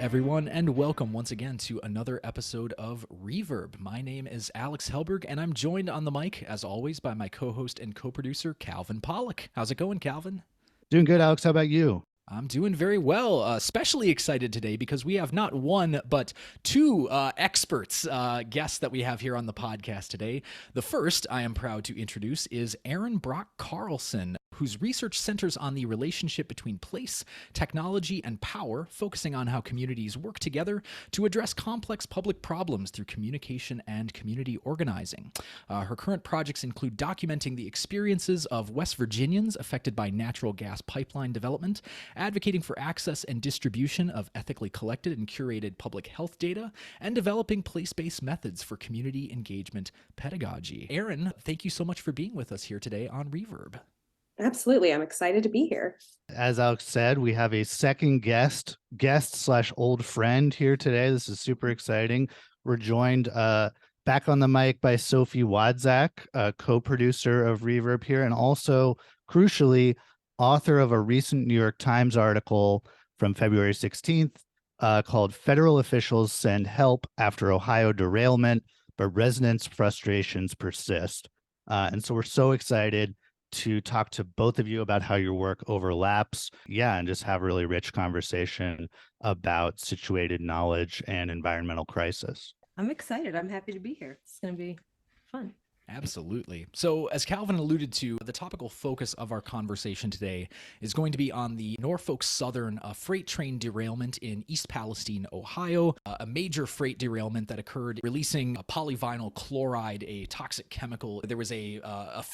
everyone, and welcome once again to another episode of Reverb. My name is Alex Helberg, and I'm joined on the mic, as always, by my co-host and co-producer, Calvin Pollock. How's it going, Calvin? Doing good, Alex. How about you? I'm doing very well. Especially excited today because we have not one, but two experts, guests that we have here on the podcast today. The first I am proud to introduce is Erin Brock Carlson, whose research centers on the relationship between place, technology, and power, focusing on how communities work together to address complex public problems through communication and community organizing. Her current projects include documenting the experiences of West Virginians affected by natural gas pipeline development, advocating for access and distribution of ethically collected and curated public health data, and developing place-based methods for community engagement pedagogy. Erin, thank you so much for being with us here today on Reverb. Absolutely. I'm excited to be here. As Alex said, we have a second guest slash old friend here today. This is super exciting. We're joined back on the mic by Sophie Wodzak, co-producer of Reverb here, and also, crucially, author of a recent New York Times article from February 16th called "Federal Officials Send Help After Ohio Derailment, but Residents' Frustrations Persist." And so we're so excited to talk to both of you about how your work overlaps. And just have a really rich conversation about situated knowledge and environmental crisis. I'm excited. I'm happy to be here. It's going to be fun. Absolutely. So, as Calvin alluded to, the topical focus of our conversation today is going to be on the Norfolk Southern freight train derailment in East Palestine, Ohio, a major freight derailment that occurred releasing polyvinyl chloride, a toxic chemical. There was a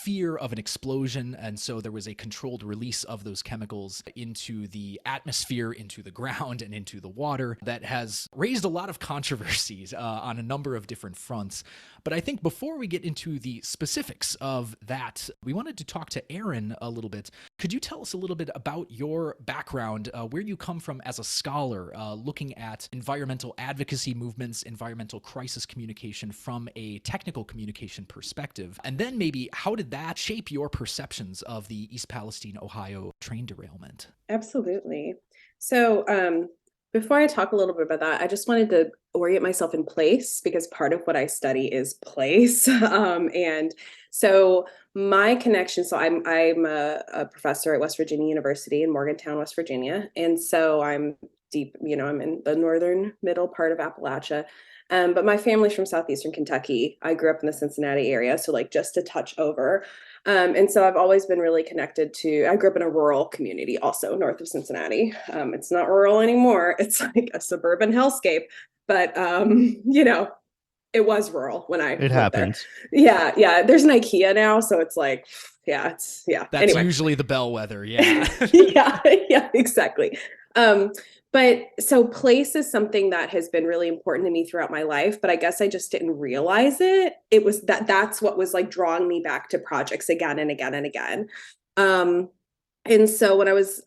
fear of an explosion, and so there was a controlled release of those chemicals into the atmosphere, into the ground, and into the water that has raised a lot of controversies on a number of different fronts. But I think before we get into the specifics of that, we wanted to talk to Erin a little bit. Could you tell us a little bit about your background, where you come from as a scholar, looking at environmental advocacy movements, environmental crisis communication from a technical communication perspective? And then maybe how did that shape your perceptions of the East Palestine, Ohio train derailment? Absolutely. So before I talk a little bit about that, I just wanted to orient myself in place because part of what I study is place. And so my connection, so I'm a professor at West Virginia University in Morgantown, West Virginia. And so I'm deep, I'm in the northern middle part of Appalachia. But my family's from southeastern Kentucky. I grew up in the Cincinnati area, so like just a touch over. And so I've always been really connected I grew up in a rural community also north of Cincinnati. It's not rural anymore. It's like a suburban hellscape, but it was rural when I It happens. There. Yeah. There's an IKEA now, so it's like, That's anyway. usually the bellwether. Yeah. yeah, exactly. But so place is something that has been really important to me throughout my life, but I guess I just didn't realize it. It was that's what was like drawing me back to projects again and again and again. And so when I was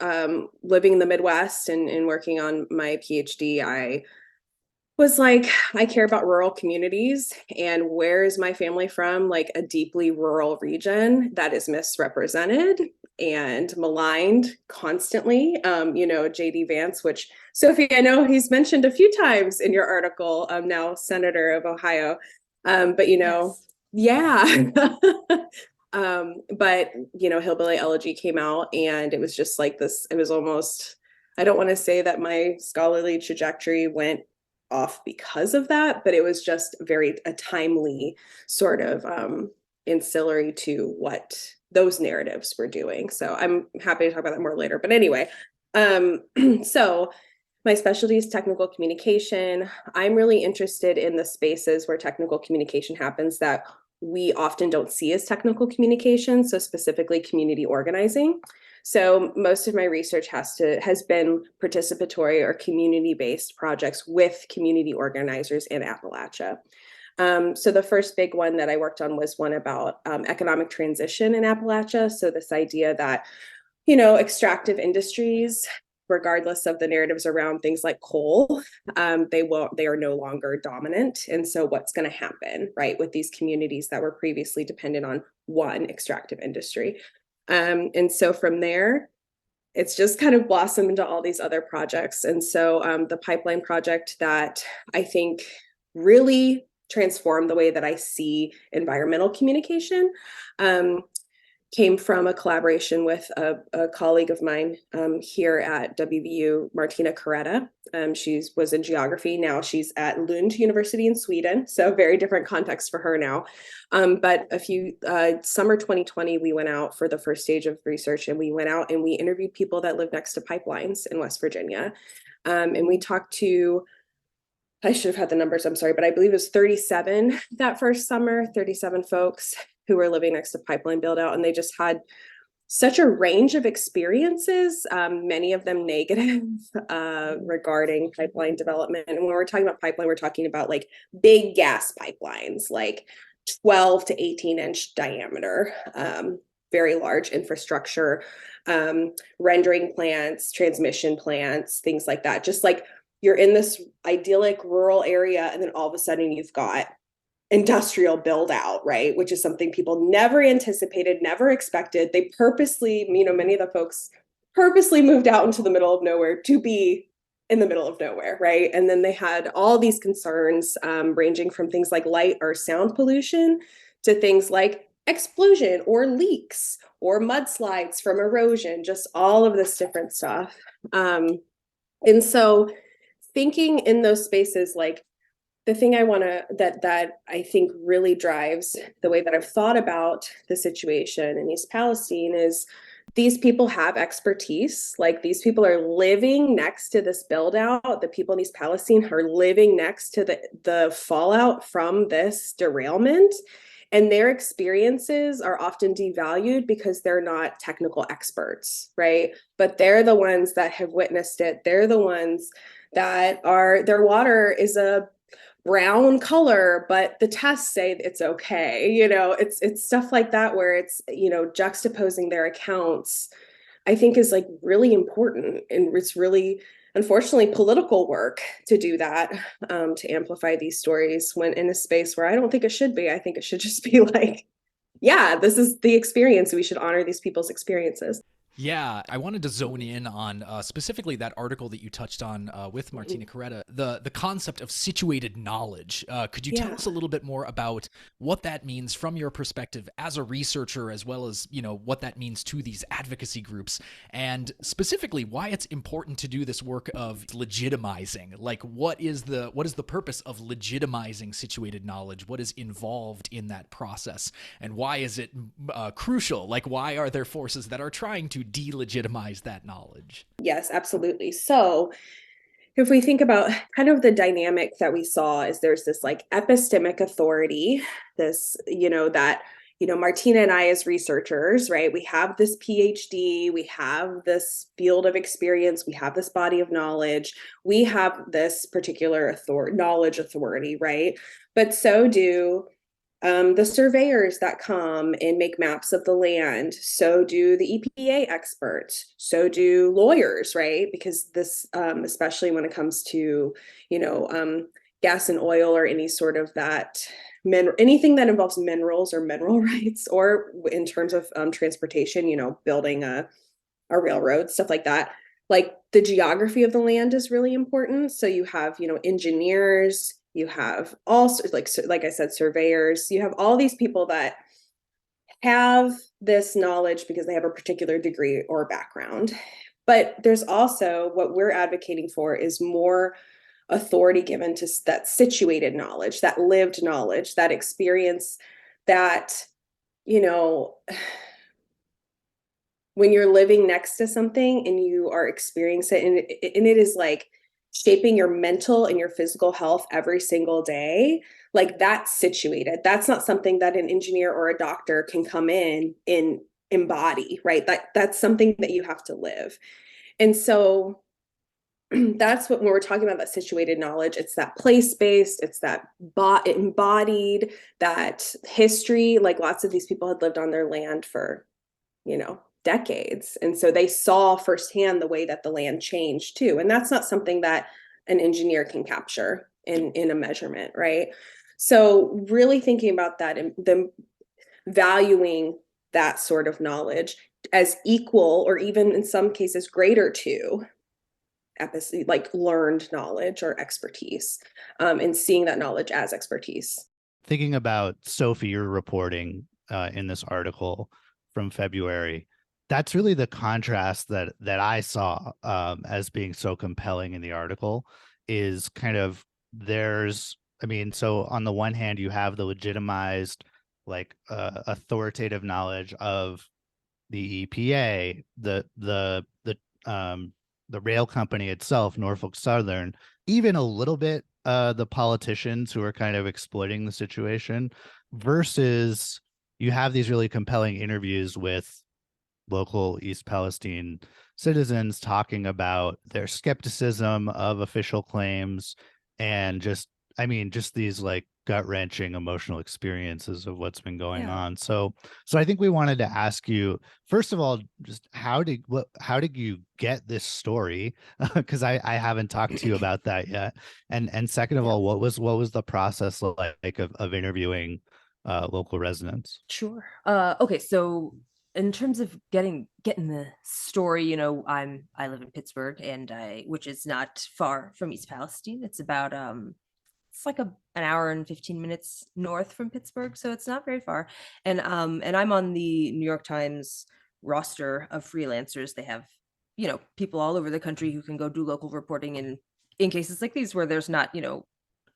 living in the Midwest and working on my PhD, I was like, I care about rural communities, and where is my family from? Like a deeply rural region that is misrepresented and maligned constantly. JD Vance, which Sophie, I know he's mentioned a few times in your article, now Senator of Ohio. Yes. Yeah. But Hillbilly Elegy came out, and it was just like this, it was almost, I don't want to say that my scholarly trajectory went off because of that, but it was just a timely sort of ancillary to what those narratives were doing. So I'm happy to talk about that more later. But anyway, so my specialty is technical communication. I'm really interested in the spaces where technical communication happens that we often don't see as technical communication, so specifically community organizing. So most of my research has been participatory or community-based projects with community organizers in Appalachia. So the first big one that I worked on was one about economic transition in Appalachia. So this idea that, extractive industries, regardless of the narratives around things like coal, they are no longer dominant. And so what's going to happen, right, with these communities that were previously dependent on one extractive industry? And so from there, it's just kind of blossomed into all these other projects. And so the pipeline project that I think really transformed the way that I see environmental communication came from a collaboration with a colleague of mine here at WVU, Martina Caretta. She was in geography. Now she's at Lund University in Sweden. So very different context for her now. But summer 2020, we went out for the first stage of research, and we went out and we interviewed people that live next to pipelines in West Virginia. And we talked to, I should have had the numbers, I'm sorry, but I believe it was 37 that first summer, 37 folks who were living next to pipeline build out. And they just had such a range of experiences, many of them negative, regarding pipeline development. And when we're talking about pipeline, we're talking about like big gas pipelines, like 12 to 18-inch diameter, very large infrastructure, rendering plants, transmission plants, things like that. Just like you're in this idyllic rural area, and then all of a sudden you've got industrial build out, right? Which is something people never anticipated, never expected. They purposely, many of the folks purposely moved out into the middle of nowhere to be in the middle of nowhere, right? And then they had all these concerns, ranging from things like light or sound pollution to things like explosion or leaks or mudslides from erosion, just all of this different stuff. And so thinking in those spaces, like the thing that I think really drives the way that I've thought about the situation in East Palestine is these people have expertise. Like these people are living next to this build out. The people in East Palestine are living next to the fallout from this derailment. And their experiences are often devalued because they're not technical experts, right? But they're the ones that have witnessed it. They're the ones that their water is a brown color, but the tests say it's okay. It's stuff like that where it's, juxtaposing their accounts, I think is like really important. And it's really, unfortunately, political work to do that, to amplify these stories when in a space where I don't think it should be. I think it should just be like, yeah, this is the experience. We should honor these people's experiences. Yeah, I wanted to zone in on specifically that article that you touched on with Martina Caretta, the concept of situated knowledge. Could you tell us a little bit more about what that means from your perspective as a researcher, as well as, what that means to these advocacy groups, and specifically why it's important to do this work of legitimizing? Like, what is the purpose of legitimizing situated knowledge? What is involved in that process? And why is it crucial? Like, why are there forces that are trying to delegitimize that knowledge? Yes, absolutely. So if we think about kind of the dynamic that we saw, is there's this like epistemic authority, this, Martina and I as researchers, right? We have this PhD, we have this field of experience, we have this body of knowledge, we have this particular knowledge authority, right? But so do the surveyors that come and make maps of the land, so do the EPA experts, so do lawyers, right? Because this, especially when it comes to, gas and oil or any sort of that, anything that involves minerals or mineral rights, or in terms of transportation, building a railroad, stuff like that. Like the geography of the land is really important. So you have, engineers, you have also, like I said, surveyors, you have all these people that have this knowledge because they have a particular degree or background. But there's also, what we're advocating for is more authority given to that situated knowledge, that lived knowledge, that experience that, when you're living next to something and you are experiencing it, and it is like shaping your mental and your physical health every single day, like that's situated. That's not something that an engineer or a doctor can come in and embody, right? That's something that you have to live. And so that's what, when we're talking about that situated knowledge, it's that place-based, it's that embodied, that history. Like lots of these people had lived on their land for, decades. And so they saw firsthand the way that the land changed too. And that's not something that an engineer can capture in a measurement, right? So really thinking about that and them valuing that sort of knowledge, as equal, or even in some cases greater to like learned knowledge or expertise, and seeing that knowledge as expertise. Thinking about Sophie, your reporting in this article from February, that's really the contrast that I saw as being so compelling in the article. Is kind of so on the one hand, you have the legitimized, like authoritative knowledge of the EPA, the rail company itself, Norfolk Southern, even a little bit the politicians who are kind of exploiting the situation, versus you have these really compelling interviews with local East Palestine citizens talking about their skepticism of official claims, and just these like gut-wrenching emotional experiences of what's been going on. So I think we wanted to ask you, first of all, just how did you get this story? Because I haven't talked to you about that yet. And second of all, what was the process like of interviewing local residents? Sure. Okay, so in terms of getting the story, I live in Pittsburgh, which is not far from East Palestine. It's about it's like an hour and 15 minutes north from Pittsburgh, so it's not very far. And I'm on the New York Times roster of freelancers. They have, people all over the country who can go do local reporting in cases like these where there's not,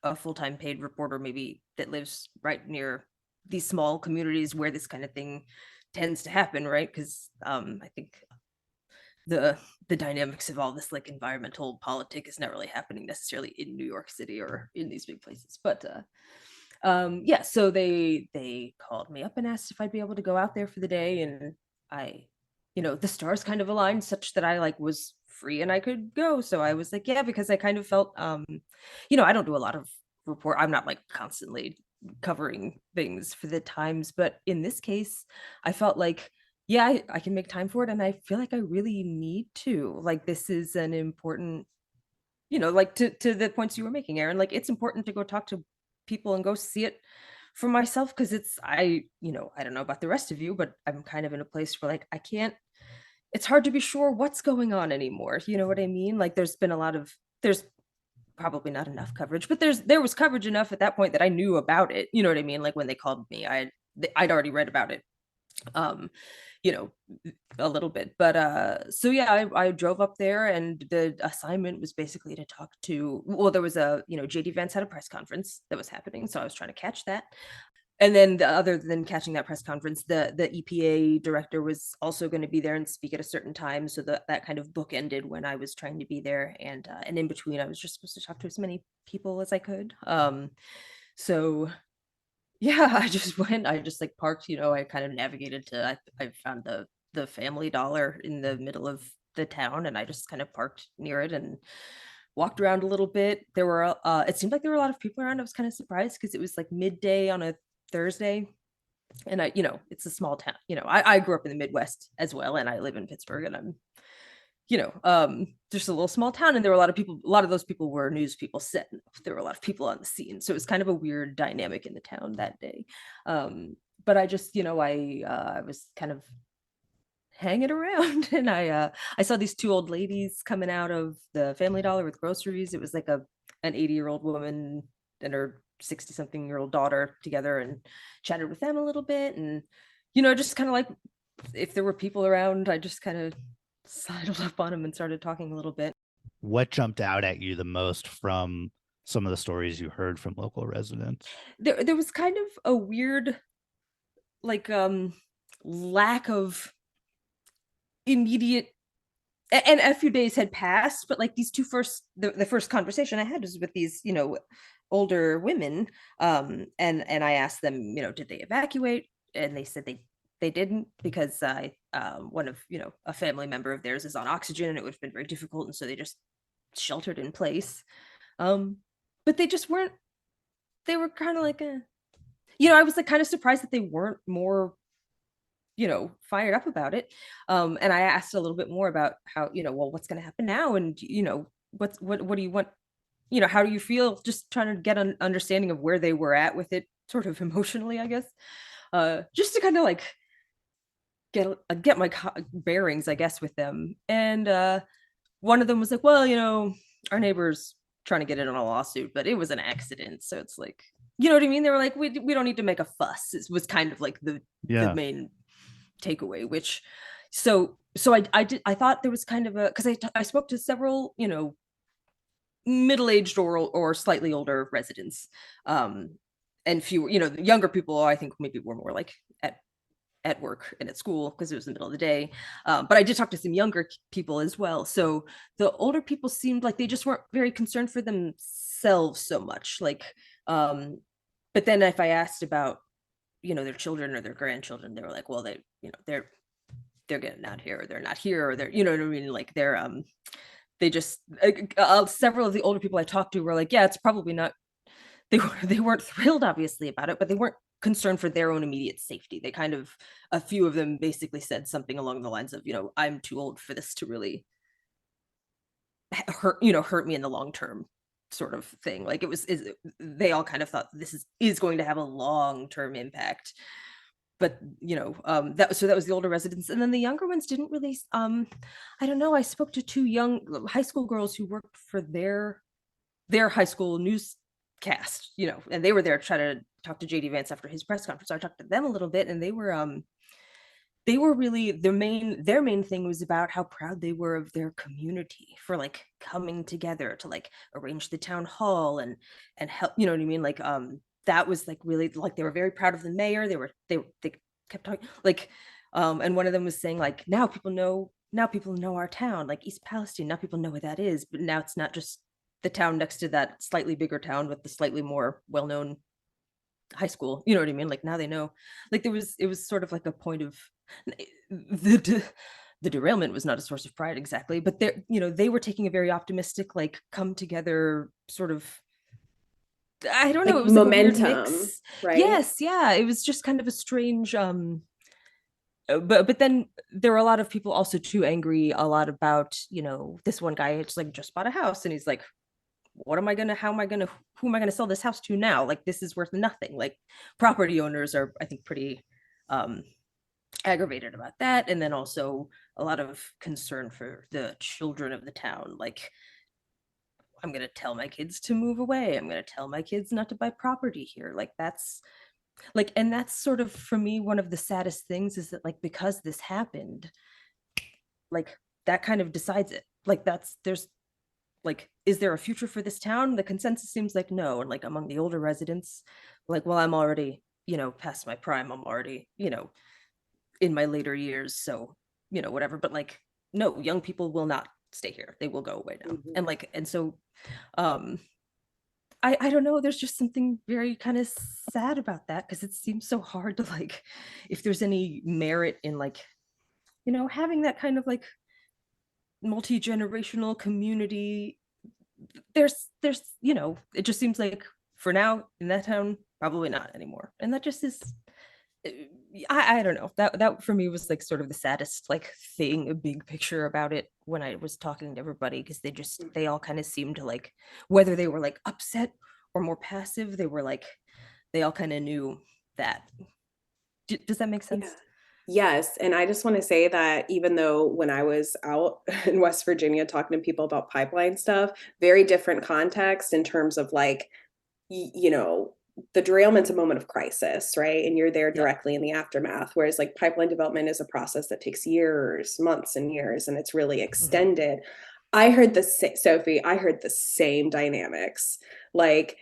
a full-time paid reporter maybe that lives right near these small communities where this kind of thing tends to happen, right? Because I think the dynamics of all this like environmental politic is not really happening necessarily in New York City or in these big places. But yeah, so they called me up and asked if I'd be able to go out there for the day, and I, the stars kind of aligned such that I like was free and I could go. So I was like, yeah, because I kind of felt I don't do a lot of report. I'm not like constantly covering things for the Times, but in this case, I felt like, yeah, I can make time for it, and I feel like I really need to. Like, this is an important, like to the points you were making, Erin. Like, it's important to go talk to people and go see it for myself, because I don't know about the rest of you, but I'm kind of in a place where like I can't. It's hard to be sure what's going on anymore. You know what I mean? Like, there's probably not enough coverage, but there was coverage enough at that point that I knew about it. You know what I mean? Like, when they called me, I'd already read about it. You know, a little bit. But so yeah, I drove up there, and the assignment was basically to talk to, well, there was JD Vance had a press conference that was happening, so I was trying to catch that. And then other than catching that press conference, the EPA director was also going to be there and speak at a certain time, so that kind of book ended when I was trying to be there, and in between I was just supposed to talk to as many people as I could. So yeah, I just went, I just like parked, I kind of navigated I found the Family Dollar in the middle of the town, and I just kind of parked near it and walked around a little bit. There were it seemed like there were a lot of people around. I was kind of surprised because it was like midday on a Thursday, and it's a small town. I grew up in the Midwest as well, and I live in Pittsburgh, and I'm just a little small town, and there were a lot of people. A lot of those people were news people setting up. There were a lot of people on the scene, so it was kind of a weird dynamic in the town that day. But I just, I was kind of hanging around, and I saw these two old ladies coming out of the Family Dollar with groceries. It was like an 80-year-old woman and her 60-something-year-old daughter together, and chatted with them a little bit, and just kind of like, if there were people around, I just kind of sidled up on him and started talking a little bit. What jumped out at you the most from some of the stories you heard from local residents? There was kind of a weird, like, lack of immediate, and a few days had passed, but like these the first conversation I had was with these, older women, and I asked them, did they evacuate, and they said they didn't, because one of a family member of theirs is on oxygen, and it would have been very difficult, and so they just sheltered in place. But they just weren't. They were kind of like I was like kind of surprised that they weren't more fired up about it. And I asked a little bit more about how, well, what's going to happen now, and what do you want, how do you feel, just trying to get an understanding of where they were at with it, sort of emotionally, I guess, just to kind of like get my bearings, I guess, with them. And one of them was like, well, our neighbor's trying to get in on a lawsuit, but it was an accident. So it's like, you know what I mean? They were like, we don't need to make a fuss. It was kind of like the main takeaway, which so I thought there was kind of a, because I spoke to several, middle-aged or slightly older residents, and fewer, the younger people, I think maybe were more like at work and at school because it was the middle of the day. But I did talk to some younger people as well. So the older people seemed like they just weren't very concerned for themselves so much. Like, but then if I asked about, their children or their grandchildren, they were like, well, they're getting out here, or they're not here, or they're, you know what I mean? Like they just, several of the older people I talked to were like, yeah, it's probably not, they weren't thrilled obviously about it, but they weren't concerned for their own immediate safety. They kind of, a few of them basically said something along the lines of, I'm too old for this to really hurt me in the long term, sort of thing. Like they all kind of thought this is going to have a long-term impact. But that was the older residents, and then the younger ones didn't really. I don't know. I spoke to two young high school girls who worked for their high school newscast, and they were there trying to talk to JD Vance after his press conference. So I talked to them a little bit, and they were really their main thing was about how proud they were of their community for like coming together to like arrange the town hall and help, you know what I mean? Like that was like really like they were very proud of the mayor. They kept talking like and one of them was saying like now people know our town, like East Palestine. Now people know what that is, but now it's not just the town next to that slightly bigger town with the slightly more well-known high school. You know what I mean? Like now they know. Like it was sort of like a point of the derailment was not a source of pride exactly, but they were taking a very optimistic like come together sort of, I don't know, like it was momentum, like a weird mix. right? Yes, yeah, it was just kind of a strange but then there were a lot of people also too angry a lot about, this one guy just bought a house and he's like, who am I gonna sell this house to now? Like this is worth nothing. Like property owners are, I think, pretty aggravated about that. And then also a lot of concern for the children of the town. Like, I'm going to tell my kids to move away. I'm going to tell my kids not to buy property here. Like that's like, and that's sort of for me, one of the saddest things is that like, because this happened, like that kind of decides it. Like there's like, is there a future for this town? The consensus seems like no. And like among the older residents, like, well, I'm already, past my prime. I'm already, in my later years. So, whatever. But like, no, young people will not stay here. They will go away now. Mm-hmm. And like, and so I don't know, there's just something very kind of sad about that because it seems so hard to like, if there's any merit in like, having that kind of like multi-generational community, there's it just seems like for now in that town probably not anymore. And that just is, I don't know, that for me was like sort of the saddest like thing, a big picture about it when I was talking to everybody, because they all kind of seemed to like, whether they were like upset or more passive, they were like, they all kind of knew that. Does that make sense? Yeah. Yes. And I just want to say that even though when I was out in West Virginia talking to people about pipeline stuff, very different context in terms of like, the derailment's a moment of crisis, right? And you're there directly in the aftermath. Whereas like pipeline development is a process that takes years, months and years, and it's really extended. Mm-hmm. Sophie, I heard the same dynamics. Like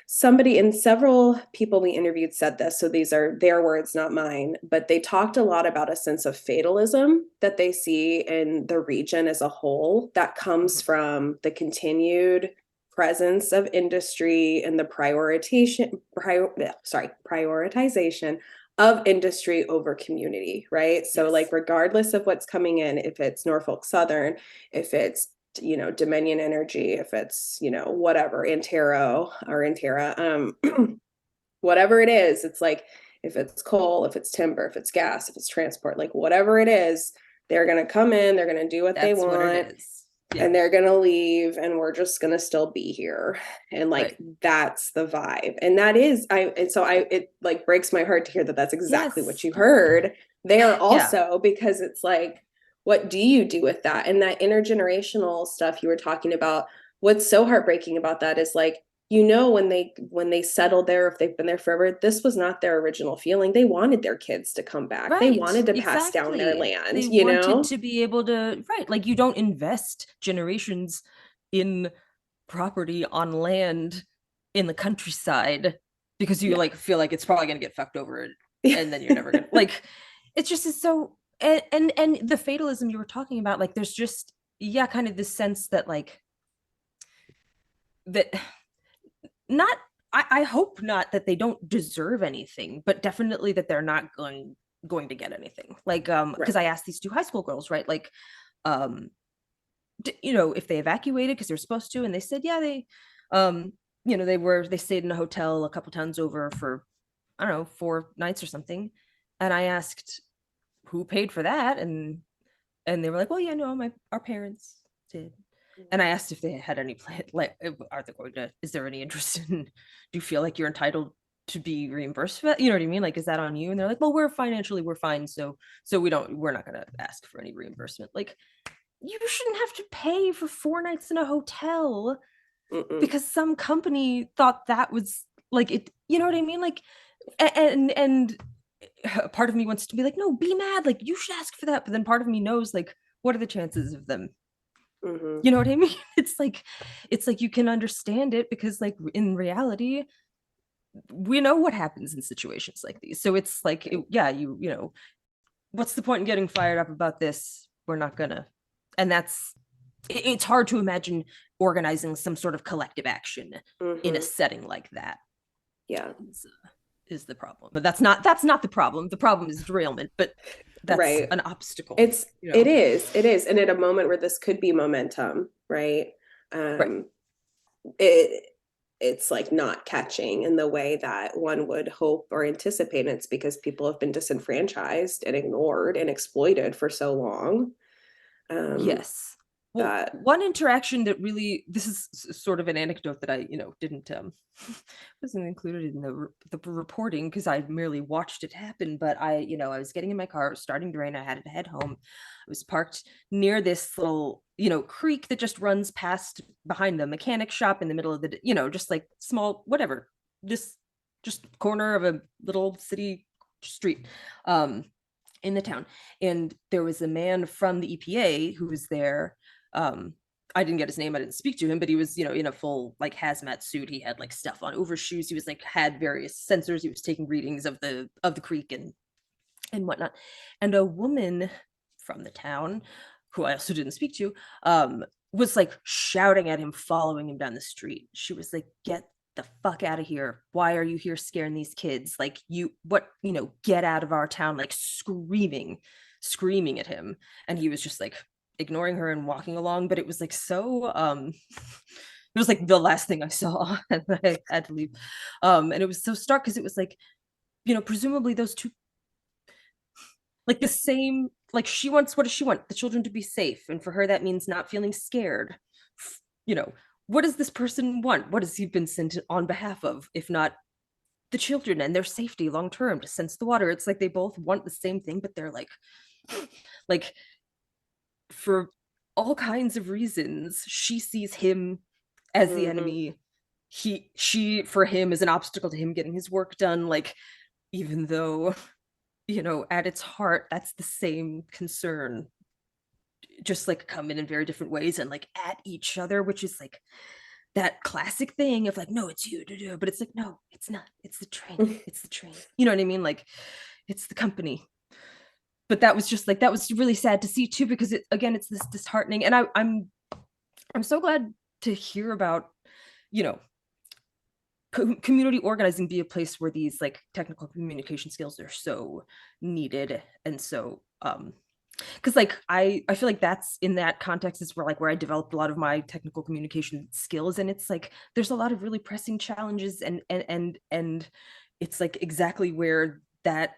several people we interviewed said this. So these are their words, not mine, but they talked a lot about a sense of fatalism that they see in the region as a whole that comes from the continued presence of industry and the prioritization of industry over community, right? So like regardless of what's coming in, if it's Norfolk Southern, if it's Dominion Energy, if it's whatever, Antero, whatever it is, it's like if it's coal, if it's timber, if it's gas, if it's transport, like whatever it is, they're going to come in, they're going to do what they want. and they're gonna leave and we're just gonna still be here, and like that's the vibe. And that is it like breaks my heart to hear that that's exactly what you heard there also, because it's like, what do you do with that? And that intergenerational stuff you were talking about, what's so heartbreaking about that is like, when they settled there, if they've been there forever, this was not their original feeling. They wanted their kids to come back. They wanted to pass down their land. They wanted to be able to, like, you don't invest generations in property on land in the countryside because you like feel like it's probably gonna get fucked over, and then you're never gonna like. It's just so, and the fatalism you were talking about, like, there's just kind of this sense that like that. Not, I hope not that they don't deserve anything, but definitely that they're not going to get anything. Like, because I asked these 2 high school girls, right, like, if they evacuated because they're supposed to, and they said, they, they stayed in a hotel a couple towns over for, I don't know, 4 nights or something. And I asked who paid for that, and they were like, well, our parents did. And I asked if they had any plan, like, are they going to, is there any interest in, do you feel like you're entitled to be reimbursed for that? You know what I mean? Like, is that on you? And they're like, well, we're fine. So we're not going to ask for any reimbursement. Like, you shouldn't have to pay for 4 nights in a hotel because some company thought that was like it, you know what I mean? Like, and part of me wants to be like, no, be mad. Like, you should ask for that. But then part of me knows, like, what are the chances of them? You know what I mean? It's like you can understand it because, like, in reality, we know what happens in situations like these. So it's like, what's the point in getting fired up about this? We're not gonna. And it's hard to imagine organizing some sort of collective action in a setting like that. Yeah. Is the problem. But that's not the problem. The problem is derailment, but that's an obstacle. It is. And at a moment where this could be momentum, right? It's like not catching in the way that one would hope or anticipate. And it's because people have been disenfranchised and ignored and exploited for so long. Yes. Well, one interaction that really, this is sort of an anecdote that I, didn't, wasn't included in the reporting because I merely watched it happen. But I was getting in my car, it was starting to rain, I had to head home. I was parked near this little, creek that just runs past behind the mechanic shop in the middle of the, just like small, whatever, just corner of a little city street. In the town. And there was a man from the EPA who was there. I didn't get his name, I didn't speak to him, but he was, in a full like hazmat suit. He had like stuff on, overshoes. He was like, had various sensors. He was taking readings of the creek and whatnot. And a woman from the town, who I also didn't speak to, was like shouting at him, following him down the street. She was like, get the fuck out of here. Why are you here scaring these kids? Like, get out of our town, like screaming at him. And he was just like ignoring her and walking along. But it was like so it was like the last thing I saw, and I had to leave. And it was so stark because it was like, presumably those two, like the same, like she wants, what does she want? The children to be safe. And for her, that means not feeling scared. What does this person want? What has he been sent on behalf of, if not the children and their safety long term, to sense the water? It's like they both want the same thing, but they're like for all kinds of reasons, she sees him as the enemy. She for him is an obstacle to him getting his work done. Like, even though, at its heart, that's the same concern. Just like come in very different ways and like at each other, which is like that classic thing of like, no, it's you, but it's like, no, it's not, it's the train. It's the train, you know what I mean? Like, it's the company. But that was just like, that was really sad to see too, because it's this disheartening. And I'm so glad to hear about, community organizing be a place where these like technical communication skills are so needed. And so because like I feel like that's in that context is where I developed a lot of my technical communication skills. And it's like there's a lot of really pressing challenges, and it's like exactly where that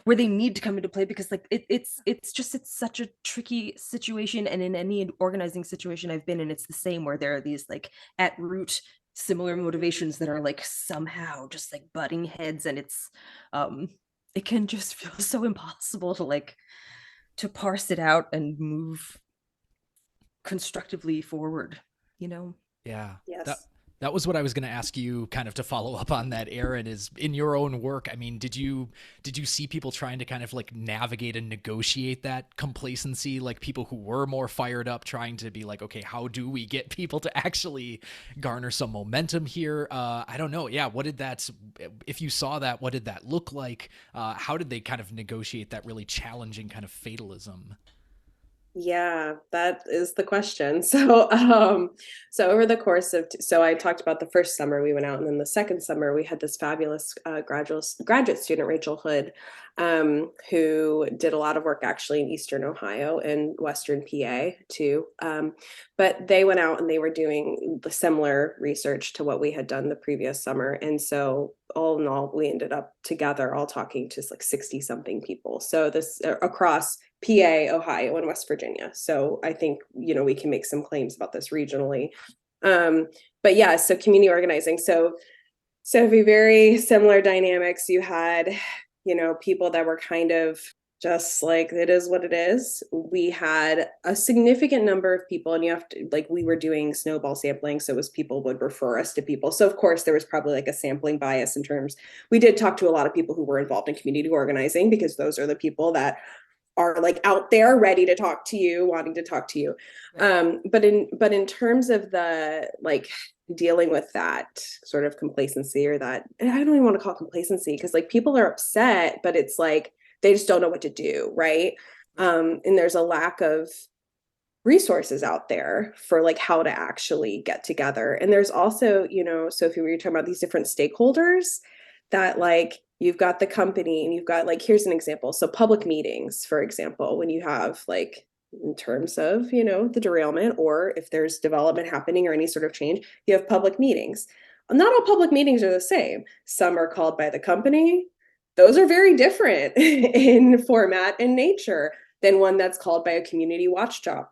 where they need to come into play, because like it's such a tricky situation, and in any organizing situation I've been in, it's the same, where there are these like at root similar motivations that are like somehow just like butting heads, and it can just feel so impossible to like to parse it out and move constructively forward, you know. Yeah. That Yes. that was what I was going to ask you, kind of to follow up on that, Erin, is in your own work. I mean, did you see people trying to kind of like navigate and negotiate that complacency, like people who were more fired up trying to be like, okay, how do we get people to actually garner some momentum here? I don't know. Yeah, what did that, if you saw that, what did that look like? How did they kind of negotiate that really challenging kind of fatalism? Yeah, that is the question. So over the course of, so I talked about the first summer we went out, and then the second summer we had this fabulous graduate student, Rachel Hood, who did a lot of work actually in Eastern Ohio and Western PA too. But they went out and they were doing the similar research to what we had done the previous summer, and so all in all, we ended up together all talking to like 60 something people. So this across PA, Ohio, and West Virginia. So I think, we can make some claims about this regionally. But yeah, so community organizing. So very similar dynamics. You had, people that were kind of just like, it is what it is. We had a significant number of people, and you have to, like, we were doing snowball sampling. So it was people would refer us to people. So of course there was probably like a sampling bias in terms, we did talk to a lot of people who were involved in community organizing, because those are the people that are like out there ready to talk to you, wanting to talk to you. Right. But in terms of the like dealing with that sort of complacency, or that, I don't even want to call it complacency, because like people are upset, but it's like they just don't know what to do, right? And there's a lack of resources out there for like how to actually get together. And there's also, Sophie, we were talking about these different stakeholders that like you've got the company, and you've got like, here's an example. So public meetings, for example, when you have like, in terms of, the derailment, or if there's development happening or any sort of change, you have public meetings. Not all public meetings are the same. Some are called by the company. Those are very different in format and nature than one that's called by a community watchdog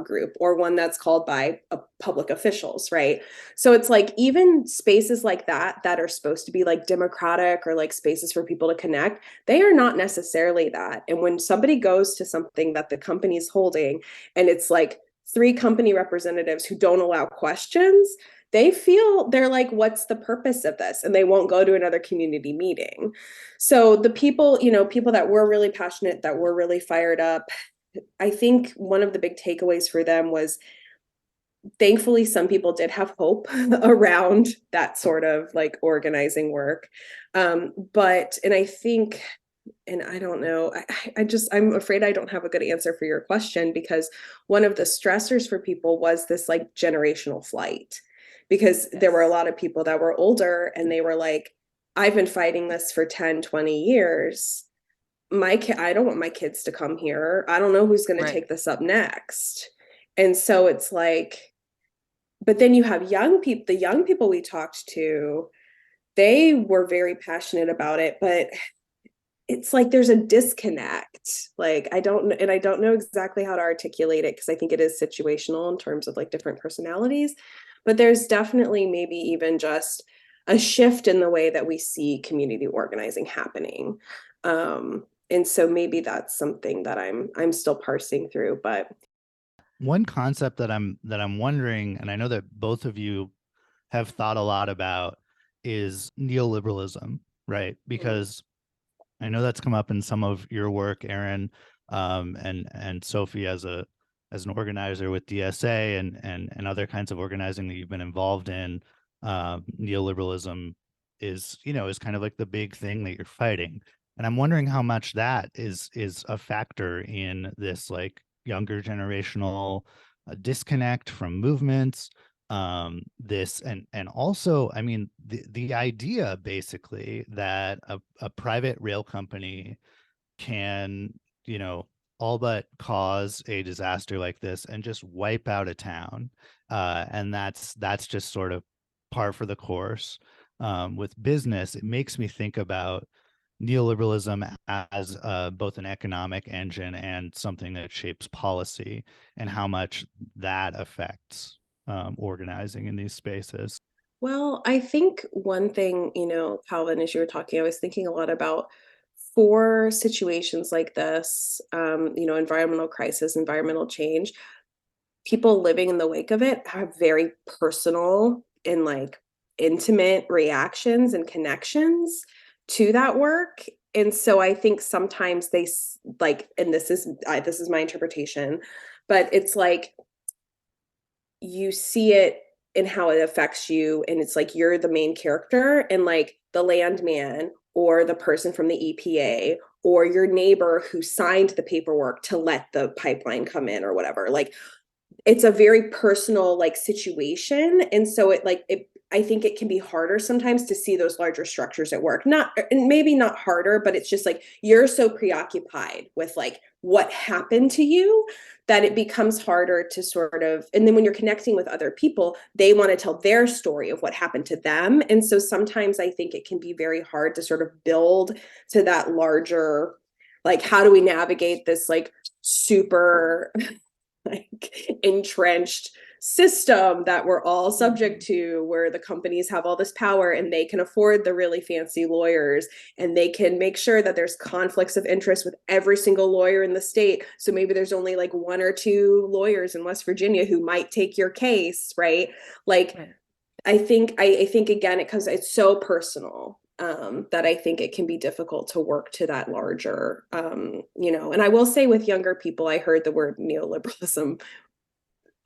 group, or one that's called by public officials, right? So it's like even spaces like that are supposed to be like democratic, or like spaces for people to connect, they are not necessarily that. And when somebody goes to something that the company's holding, and it's like 3 company representatives who don't allow questions, they're like, what's the purpose of this? And they won't go to another community meeting. So the people, people that were really passionate, that were really fired up, I think one of the big takeaways for them was, thankfully, some people did have hope around that sort of like organizing work. And I think, and I don't know, I'm afraid I don't have a good answer for your question, because one of the stressors for people was this like generational flight, because there were a lot of people that were older, and they were like, I've been fighting this for 10, 20 years. I don't want my kids to come here. I don't know who's going to Right. take this up next. And so it's like, but then you have the young people we talked to, they were very passionate about it, but it's like there's a disconnect. Like I don't know exactly how to articulate it, because I think it is situational in terms of like different personalities, but there's definitely maybe even just a shift in the way that we see community organizing happening. And so maybe that's something that I'm still parsing through. But One concept that I'm wondering, and I know that both of you have thought a lot about, is neoliberalism, right? Because I know that's come up in some of your work, Erin, and Sophie, as an organizer with DSA and other kinds of organizing that you've been involved in. Neoliberalism is kind of like the big thing that you're fighting, and I'm wondering how much that is a factor in this like younger generational disconnect from movements. This and also, I mean, the idea basically that a private rail company can, all but cause a disaster like this and just wipe out a town, and that's just sort of par for the course. With business, it makes me think about neoliberalism as both an economic engine and something that shapes policy, and how much that affects organizing in these spaces. Well, I think one thing, Calvin, as you were talking, I was thinking a lot about for situations like this, environmental crisis, environmental change, people living in the wake of it have very personal and like intimate reactions and connections to that work. And so I think sometimes they like, and this is my interpretation, but it's like you see it in how it affects you, and it's like you're the main character, and like the landman or the person from the EPA or your neighbor who signed the paperwork to let the pipeline come in or whatever, like it's a very personal like situation. And so I think it can be harder sometimes to see those larger structures at work. Not, and maybe not harder, but it's just like you're so preoccupied with like what happened to you that it becomes harder to sort of, and then when you're connecting with other people, they want to tell their story of what happened to them. And so sometimes I think it can be very hard to sort of build to that larger, like, how do we navigate this like super like entrenched system that we're all subject to, where the companies have all this power and they can afford the really fancy lawyers, and they can make sure that there's conflicts of interest with every single lawyer in the state. So maybe there's only like one or two lawyers in West Virginia who might take your case, right? Like, I think again, it's so personal. That I think it can be difficult to work to that larger, and I will say with younger people, I heard the word neoliberalism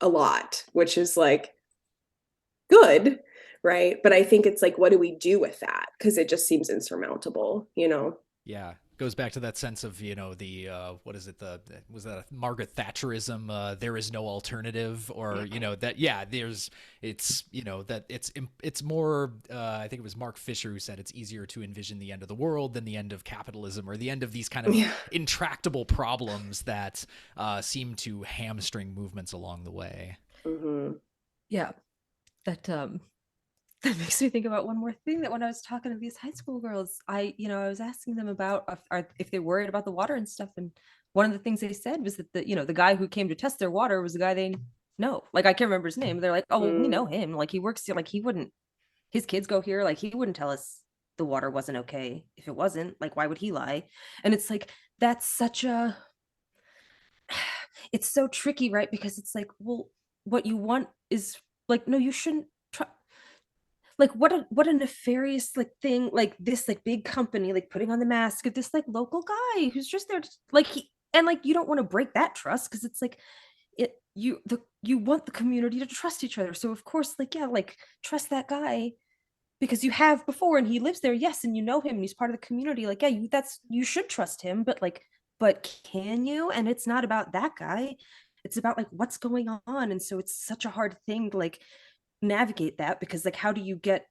a lot, which is like good, right? But I think it's like, what do we do with that? Because it just seems insurmountable, Yeah, goes back to that sense of the what is it, was that a Margaret Thatcherism, there is no alternative, or that there's it's more I think it was Mark Fisher who said it's easier to envision the end of the world than the end of capitalism, or the end of these kind of intractable problems that seem to hamstring movements along the way. Mm-hmm. Yeah, that makes me think about one more thing, that when I was talking to these high school girls, I was asking them about if they're worried about the water and stuff. And one of the things they said was that the guy who came to test their water was a guy they know. Like, I can't remember his name. They're like, oh, well, we know him. Like, he works here. Like, he wouldn't, his kids go here. Like, he wouldn't tell us the water wasn't okay if it wasn't. Like, why would he lie? And it's like, that's such a, it's so tricky, right? Because it's like, well, what you want is like, no, you shouldn't try. Like, what a nefarious like thing, like this like big company like putting on the mask of this like local guy who's just there to, like, you don't want to break that trust, because it's like you want the community to trust each other. So of course, like, yeah, like, trust that guy because you have before and he lives there, yes, and you know him and he's part of the community. Like, yeah, you should trust him, but can you? And it's not about that guy. It's about like what's going on. And so it's such a hard thing to like navigate that, because like, how do you get,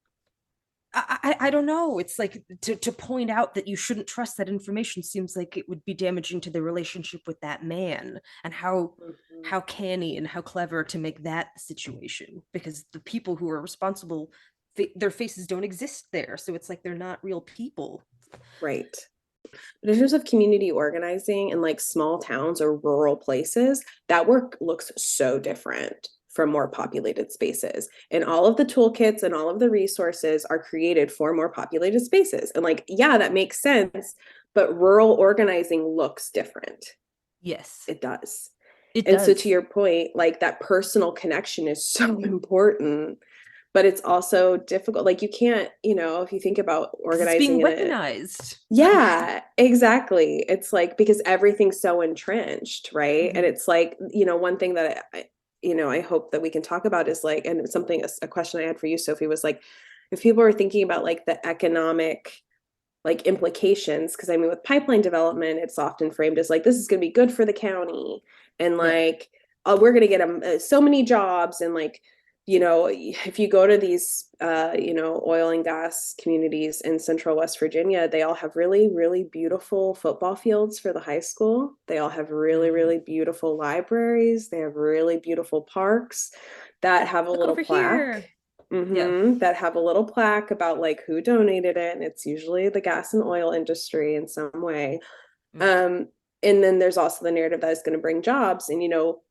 I don't know. It's like to point out that you shouldn't trust that information seems like it would be damaging to the relationship with that man, and how canny and how clever to make that situation, because the people who are responsible, their faces don't exist there, so it's like they're not real people. Right. But in terms of community organizing in like small towns or rural places, that work looks so different from more populated spaces. And all of the toolkits and all of the resources are created for more populated spaces. And like, yeah, that makes sense, but rural organizing looks different. Yes, it does. It and does. So to your point, like that personal connection is so important, but it's also difficult. Like, you can't, if you think about organizing, it's being weaponized. Yeah, exactly. It's like, because everything's so entrenched, right? And it's like, one thing that I hope that we can talk about is like, and it's something, a question I had for you, Sophie, was like, if people are thinking about like the economic like implications, because I mean, with pipeline development, it's often framed as like, this is going to be good for the county, and like, we're going to get so many jobs, and like, if you go to these, oil and gas communities in central West Virginia, they all have really, really beautiful football fields for the high school. They all have really, really beautiful libraries. They have really beautiful parks that have a little plaque. that have a little plaque about like who donated it, and it's usually the gas and oil industry in some way. And then there's also the narrative that is going to bring jobs, and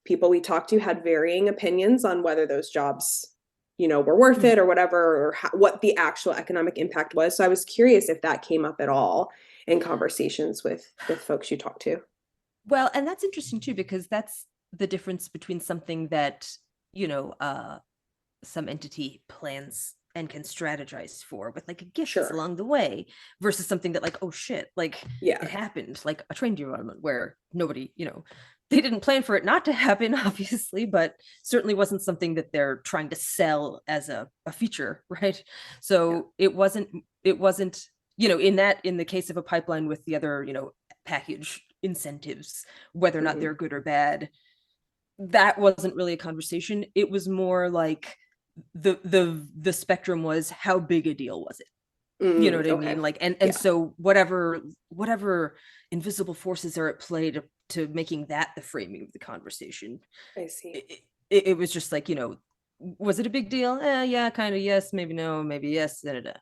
people we talked to had varying opinions on whether those jobs were worth it or whatever, or what the actual economic impact was. So I was curious if that came up at all in conversations with folks you talked to. Well, and that's interesting too, because that's the difference between something that some entity plans and can strategize for with like a gift along the way, versus something that like, oh shit, like it happened, like a train derailment where nobody, they didn't plan for it not to happen, obviously, but certainly wasn't something that they're trying to sell as a feature, right? So it wasn't, in the case of a pipeline with the other, package incentives, whether or not they're good or bad, that wasn't really a conversation. It was more like the spectrum was, how big a deal was it? You know what I mean? Like, and so whatever invisible forces are at play to making that the framing of the conversation. I see. It was just like, was it a big deal? Yeah, kind of. Yes, maybe no, maybe yes. Da, da, da.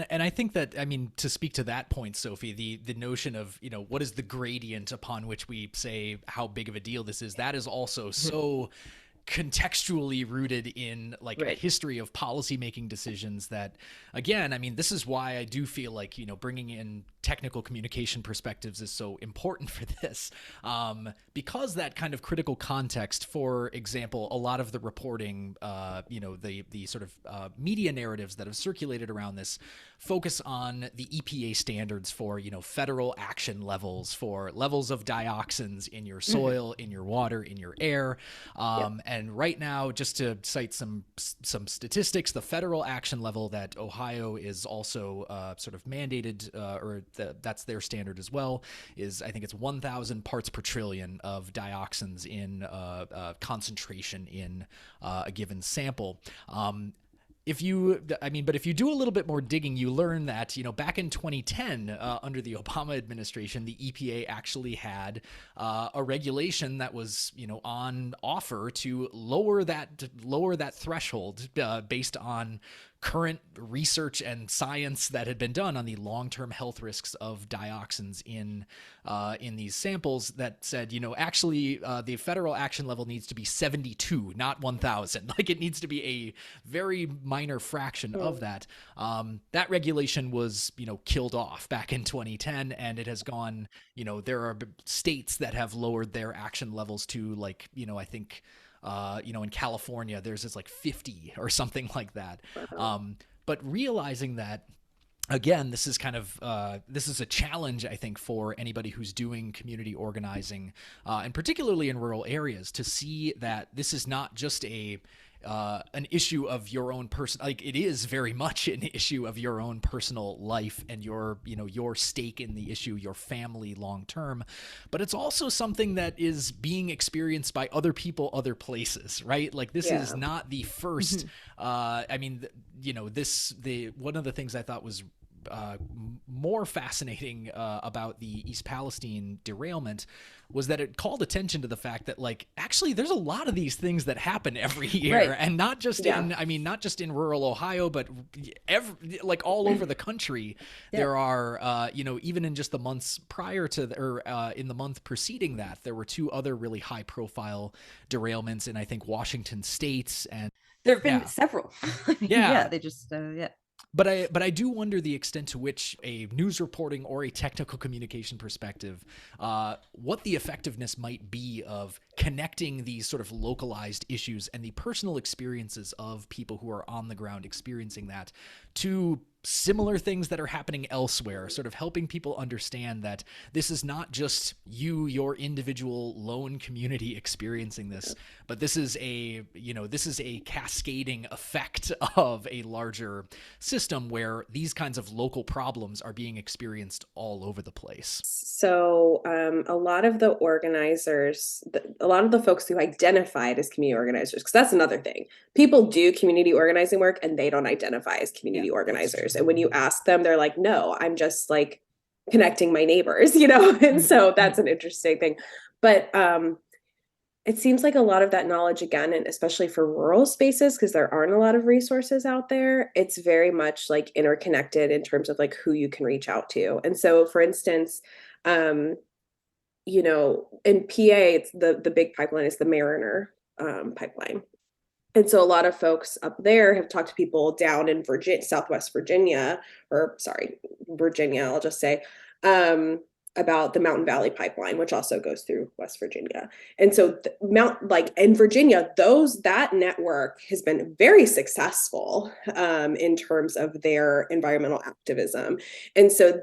And I think that, I mean, to speak to that point, Sophie, the notion of, what is the gradient upon which we say how big of a deal this is, that is also so contextually rooted in like a history of policymaking decisions that, again, I mean, this is why I do feel like, bringing in technical communication perspectives is so important for this, because that kind of critical context, for example, a lot of the reporting, the sort of media narratives that have circulated around this focus on the EPA standards for, federal action levels for levels of dioxins in your soil, in your water, in your air. And right now, just to cite some statistics, the federal action level that Ohio is also sort of mandated, that's their standard as well, is, I think it's 1,000 parts per trillion of dioxins in concentration in a given sample. If you do a little bit more digging, you learn that, back in 2010, under the Obama administration, the EPA actually had a regulation that was, on offer to lower that threshold based on current research and science that had been done on the long-term health risks of dioxins in these samples, that said, actually the federal action level needs to be 72, not 1,000. Like, it needs to be a very minor fraction of that. That regulation was, killed off back in 2010, and it has gone, there are states that have lowered their action levels to, like, I think, in California, there's this like 50 or something like that. But realizing that, again, this is kind of this is a challenge, I think, for anybody who's doing community organizing, and particularly in rural areas, to see that this is not just an issue of your own person. Like, it is very much an issue of your own personal life and your stake in the issue, your family long term, but it's also something that is being experienced by other people, other places, right? Like, this is not the first, I mean, one of the things I thought was more fascinating about the East Palestine derailment was that it called attention to the fact that, like, actually there's a lot of these things that happen every year, and not just not just in rural Ohio, but like all over the country. There are, even in just the months prior to, in the month preceding that, there were two other really high profile derailments in, I think, Washington State, and there have been several. They just, But I do wonder the extent to which a news reporting or a technical communication perspective, what the effectiveness might be of connecting these sort of localized issues and the personal experiences of people who are on the ground experiencing that to similar things that are happening elsewhere, sort of helping people understand that this is not just your individual lone community experiencing this, but this is a cascading effect of a larger system where these kinds of local problems are being experienced all over the place. So a lot of the organizers, a lot of the folks who identified as community organizers, because that's another thing. People do community organizing work and they don't identify as community organizers. And when you ask them, they're like, no, I'm just like connecting my neighbors, and so that's an interesting thing. But It seems like a lot of that knowledge, again, and especially for rural spaces, because there aren't a lot of resources out there, it's very much like interconnected in terms of like who you can reach out to. And so, for instance, you know, in PA, it's the big pipeline is the Mariner pipeline. And so a lot of folks up there have talked to people down in Virginia, Southwest Virginia, or sorry, Virginia, I'll just say, about the Mountain Valley Pipeline, which also goes through West Virginia. And so in Virginia, that network has been very successful in terms of their environmental activism. And so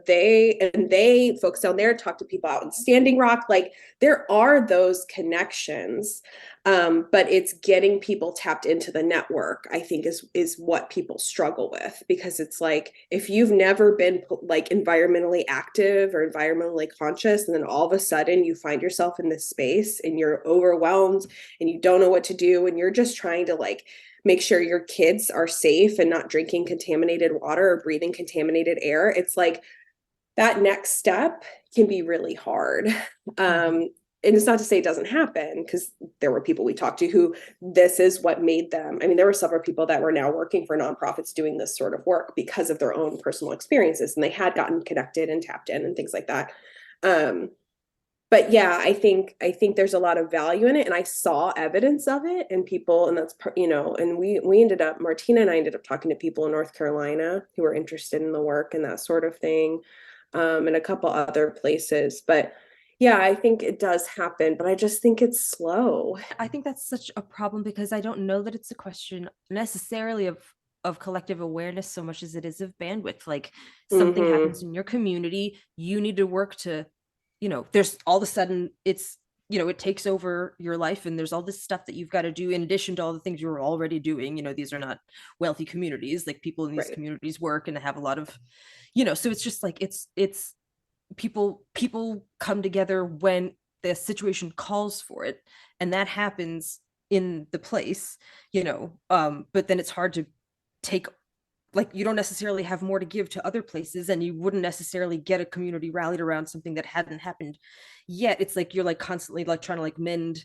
folks down there talk to people out in Standing Rock. Like there are those connections. But it's getting people tapped into the network, I think is what people struggle with, because it's like, if you've never been like environmentally active or environmentally conscious, and then all of a sudden you find yourself in this space and you're overwhelmed and you don't know what to do, and you're just trying to like make sure your kids are safe and not drinking contaminated water or breathing contaminated air, it's like that next step can be really hard. And it's not to say it doesn't happen, because there were people we talked to who this is what made them. I mean, there were several people that were now working for nonprofits doing this sort of work because of their own personal experiences, and they had gotten connected and tapped in and things like that. But yeah, I think there's a lot of value in it, and I saw evidence of it in people, and that's, you know, and Martina and I ended up talking to people in North Carolina who were interested in the work and that sort of thing, and a couple other places, but yeah, I think it does happen, but I just think it's slow. I think that's such a problem, because I don't know that it's a question necessarily of collective awareness so much as it is of bandwidth. Like something happens in your community, you need to work to, you know, there's all of a sudden it's, you know, it takes over your life, and there's all this stuff that you've got to do in addition to all the things you're already doing. You know, these are not wealthy communities. Like people in these communities work and have a lot of, you know, so it's just like it's people come together when the situation calls for it, and that happens in the place, you know, but then it's hard to take, like you don't necessarily have more to give to other places, and you wouldn't necessarily get a community rallied around something that hadn't happened yet. It's like you're like constantly like trying to like mend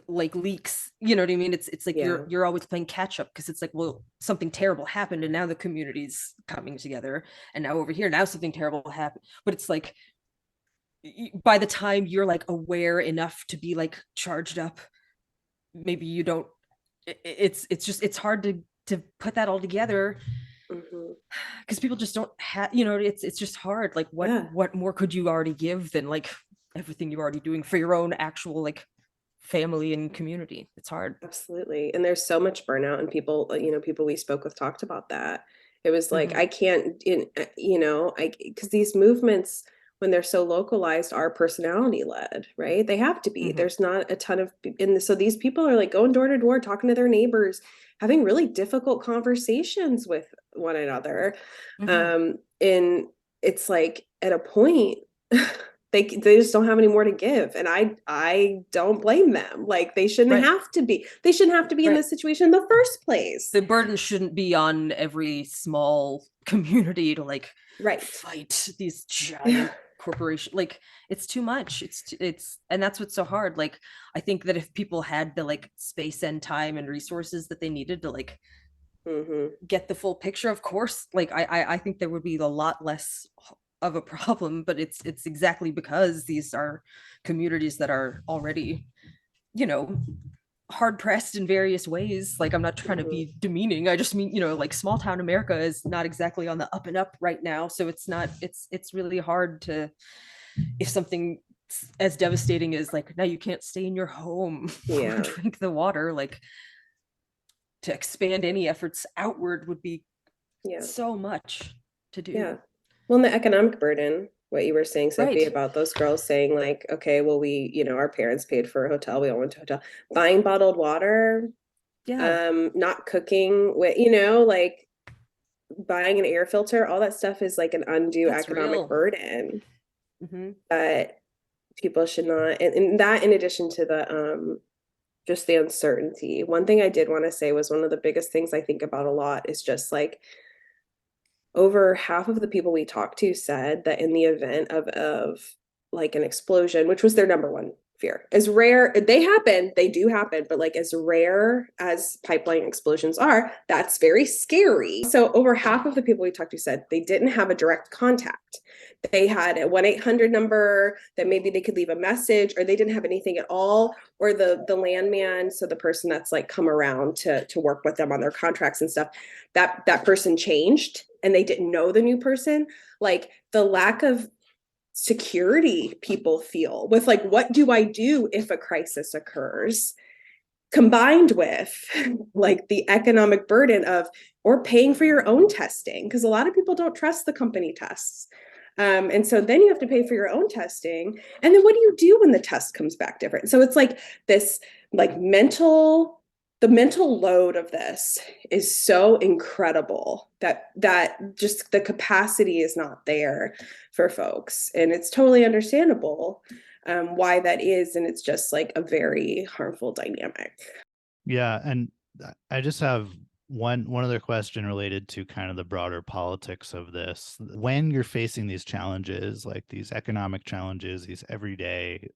like leaks, you know what I mean? It's like you're always playing catch up, because it's like, well, something terrible happened and now the community's coming together, and now over here now something terrible happened, but it's like by the time you're like aware enough to be like charged up, maybe you don't, it's just it's hard to put that all together, because people just don't have, you know, it's just hard. Like what more could you already give than like everything you're already doing for your own actual like family and community? It's hard. Absolutely. And there's so much burnout, and people, you know, people we spoke with talked about that. It was like, I can't, you know, because these movements, when they're so localized, are personality led, right? They have to be. There's not a ton of, so these people are like going door to door, talking to their neighbors, having really difficult conversations with one another. And it's like at a point, they just don't have any more to give, and I don't blame them. Like they shouldn't have to be in this situation in the first place. The burden shouldn't be on every small community to like fight these giant corporations. Like it's too much. It's and that's what's so hard. Like I think that if people had the like space and time and resources that they needed to like get the full picture, of course, like I think there would be a lot less of a problem, but it's exactly because these are communities that are already, you know, hard pressed in various ways. Like I'm not trying to be demeaning, I just mean, you know, like small town America is not exactly on the up and up right now, so it's not, it's really hard to, if something as devastating as like now you can't stay in your home or drink the water, like to expand any efforts outward would be so much to do. Well, and the economic burden, what you were saying, Sophie, about those girls saying like, okay, well, we, you know, our parents paid for a hotel, we all went to a hotel, buying bottled water, not cooking, with, you know, like buying an air filter, all that stuff is like an undue economic burden. But people should not, and that in addition to the just the uncertainty. One thing I did want to say was one of the biggest things I think about a lot is just like, over half of the people we talked to said that in the event of like an explosion, which was their number one fear. As rare, they happen, they do happen, but like as rare as pipeline explosions are, that's very scary. So over half of the people we talked to said they didn't have a direct contact. They had a 1-800 number that maybe they could leave a message, or they didn't have anything at all, or the landman, so the person that's like come around to work with them on their contracts and stuff, that person changed and they didn't know the new person. Like the lack of security people feel with like, what do I do if a crisis occurs, combined with like the economic burden of, or paying for your own testing, because a lot of people don't trust the company tests. And so then you have to pay for your own testing. And then what do you do when the test comes back different? So it's like this, like the mental load of this is so incredible that just the capacity is not there for folks. And it's totally understandable why that is. And it's just like a very harmful dynamic. Yeah. And I just have one other question related to kind of the broader politics of this. When you're facing these challenges, like these economic challenges, these everyday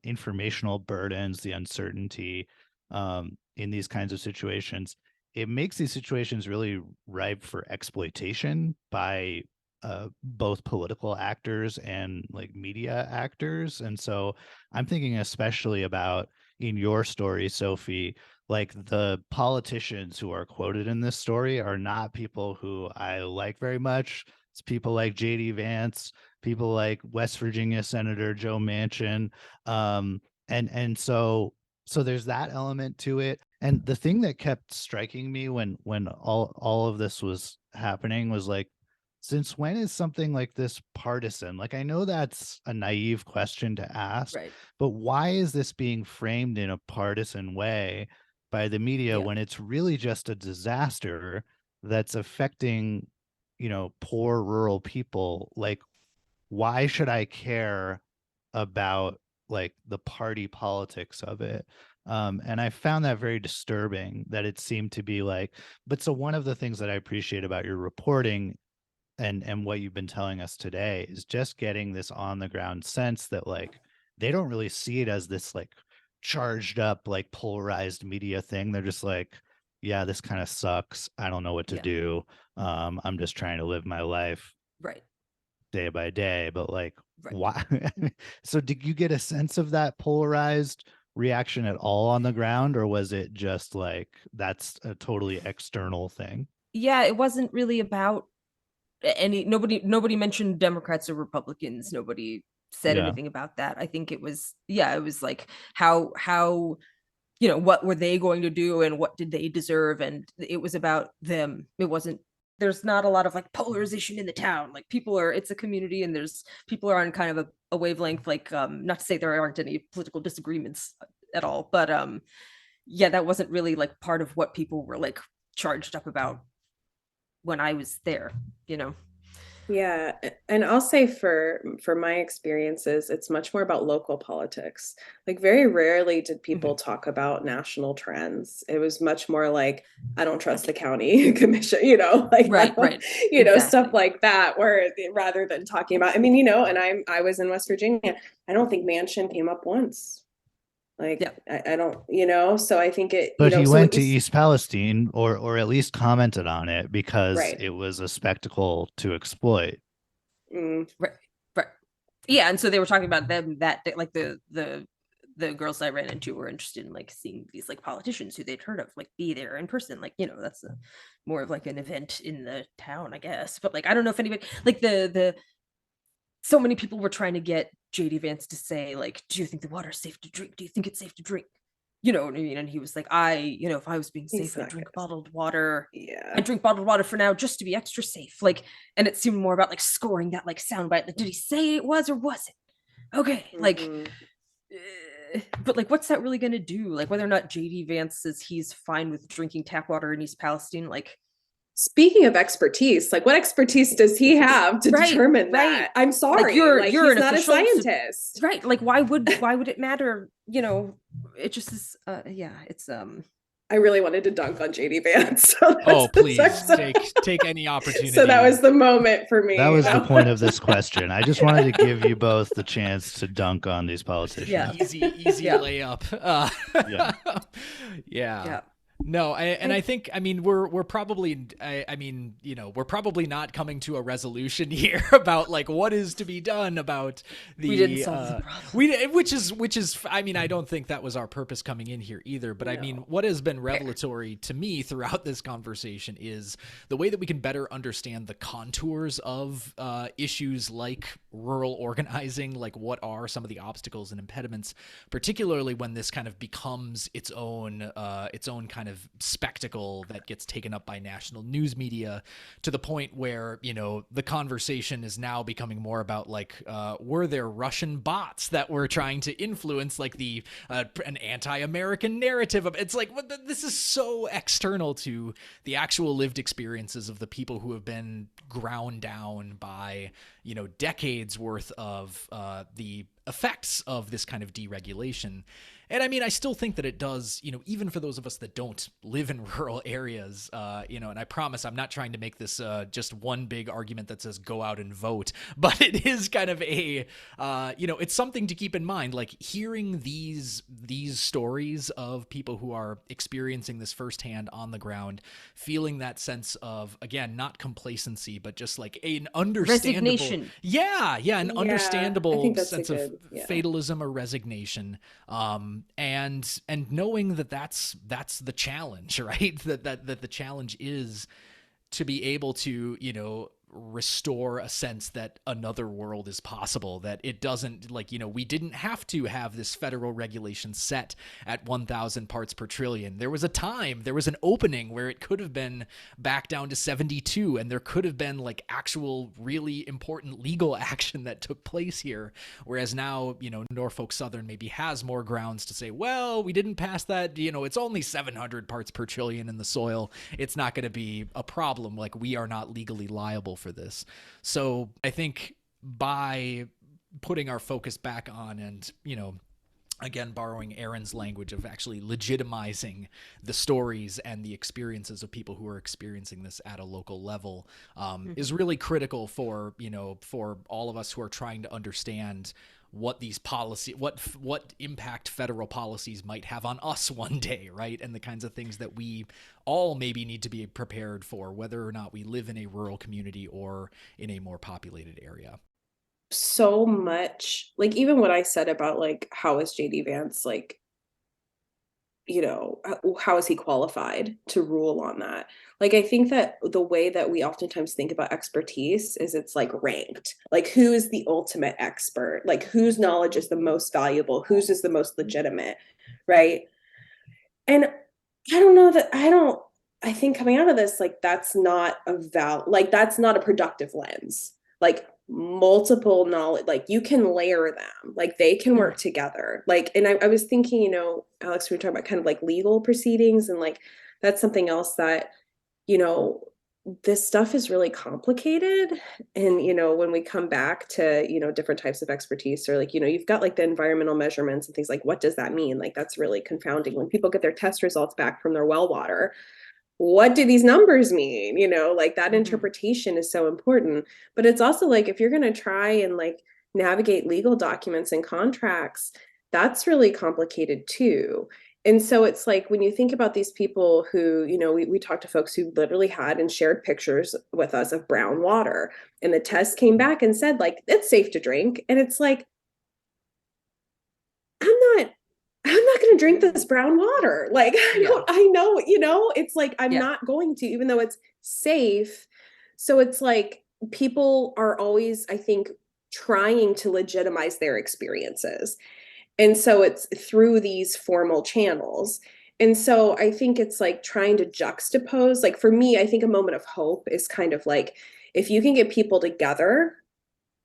informational burdens, the uncertainty in these kinds of situations, it makes these situations really ripe for exploitation by both political actors and like media actors. And so I'm thinking especially about in your story, Sophie, like the politicians who are quoted in this story are not people who I like very much. It's people like JD Vance, people like West Virginia Senator Joe Manchin. And so there's that element to it. And the thing that kept striking me when all of this was happening was like, since when is something like this partisan? Like, I know that's a naive question to ask, Right. but why is this being framed in a partisan way by the media when it's really just a disaster that's affecting, poor rural people? Like, why should I care about like the party politics of it? And I found that very disturbing, that it seemed to be like, but so one of the things that I appreciate about your reporting and what you've been telling us today is just getting this on the ground sense that like they don't really see it as this like charged up, like polarized media thing. They're just like, yeah, this kind of sucks. I don't know what to do. I'm just trying to live my life Right. day by day. But like, Right. why? So did you get a sense of that polarized reaction at all on the ground, or was it just like that's a totally external thing? Yeah, it wasn't really about nobody mentioned Democrats or Republicans. Nobody said Yeah. anything about that. I think it was like how what were they going to do and what did they deserve, and it was about them. It wasn't, there's not a lot of like polarization in the town. Like it's a community and there's people are on kind of a wavelength, like not to say there aren't any political disagreements at all, but that wasn't really like part of what people were like charged up about when I was there, Yeah, and I'll say for my experiences, it's much more about local politics. Like very rarely did people talk about national trends. It was much more like, I don't trust the county commission, like right, stuff like that, where rather than talking about, I mean, and I was in West Virginia. I don't think Manchin came up once. Like, I don't, so I think it, but he so went to East Palestine or at least commented on it because right. it was a spectacle to exploit. Right. Yeah. And so they were talking about them that like the girls I ran into were interested in like seeing these like politicians who they'd heard of, like be there in person. Like, that's more of like an event in the town, I guess. But like, I don't know if anybody like so many people were trying to get JD Vance to say, like, do you think the water's safe to drink? Do you think it's safe to drink? You know what I mean? And he was like, if I was being safe, I'd drink bottled water. Yeah. I drink bottled water for now just to be extra safe. Like, and it seemed more about like scoring that like soundbite. Like, did he say it was or was it? Okay. Like, but like, what's that really going to do? Like, whether or not JD Vance says he's fine with drinking tap water in East Palestine, like, speaking of expertise, like what expertise does he have to determine that? I'm sorry, like you're he's not a scientist, right? Like why would it matter? It just is. It's I really wanted to dunk on JD Vance. So Oh, please so take any opportunity. so that was the moment for me. That was the point of this question. I just wanted to give you both the chance to dunk on these politicians. Yeah. Easy Yeah. layup. Yeah. Yeah. No, I think, I mean, we're probably, I mean, you know, we're probably not coming to a resolution here about like what is to be done about the, We didn't solve the problem. which is, I mean, I don't think that was our purpose coming in here either, but I mean, what has been revelatory to me throughout this conversation is the way that we can better understand the contours of issues like rural organizing, like what are some of the obstacles and impediments, particularly when this kind of becomes its own kind of spectacle that gets taken up by national news media, to the point where, you know, the conversation is now becoming more about like, were there Russian bots that were trying to influence like the an anti-American narrative of, it's like, this is so external to the actual lived experiences of the people who have been ground down by, you know, decades worth of the effects of this kind of deregulation. And I mean, I still think that it does, you know, even for those of us that don't live in rural areas, you know, and I promise I'm not trying to make this just one big argument that says go out and vote, but it is kind of a, you know, it's something to keep in mind, like hearing these stories of people who are experiencing this firsthand on the ground, feeling that sense of, again, not complacency, but just like an understandable, resignation. An understandable I think that's sense of fatalism or resignation. And knowing that that's the challenge, right? That the challenge is to be able to, you know, restore a sense that another world is possible, that it doesn't, like, you know, we didn't have to have this federal regulation set at 1,000 parts per trillion. There was a time, there was an opening where it could have been back down to 72, and there could have been like actual really important legal action that took place here. Whereas now, you know, Norfolk Southern maybe has more grounds to say, well, we didn't pass that, you know, it's only 700 parts per trillion in the soil. It's not going to be a problem. Like, we are not legally liable for this. So I think by putting our focus back on, and, you know, again, borrowing Erin's language of actually legitimizing the stories and the experiences of people who are experiencing this at a local level, is really critical for, you know, for all of us who are trying to understand what these what impact federal policies might have on us one day, right? And the kinds of things that we all maybe need to be prepared for, whether or not we live in a rural community or in a more populated area. So much, like, even what I said about like, how is JD Vance, like, you know, how is he qualified to rule on that? Like, I think that the way that we oftentimes think about expertise is it's like ranked, like who is the ultimate expert, like whose knowledge is the most valuable, whose is the most legitimate, right? And I think coming out of this, like, that's not that's not a productive lens. Like, multiple knowledge, like, you can layer them, like they can work together. Like, and I was thinking, you know, Alex, we were talking about kind of like legal proceedings, and like that's something else that, you know, this stuff is really complicated. And, you know, when we come back to, you know, different types of expertise, or like, you know, you've got like the environmental measurements and things, like, what does that mean? Like, that's really confounding when people get their test results back from their well water. What do these numbers mean? You know, like that interpretation is so important. But it's also like, if you're going to try and like navigate legal documents and contracts, that's really complicated too. And so it's like, when you think about these people who, you know, we talked to folks who literally had and shared pictures with us of brown water, and the test came back and said, like, it's safe to drink. And it's like, I'm not going to drink this brown water. Like, I know, you know, it's like, I'm not going to, even though it's safe. So it's like, people are always, I think, trying to legitimize their experiences. And so it's through these formal channels. And so I think it's like trying to juxtapose, like, for me, I think a moment of hope is kind of like, if you can get people together,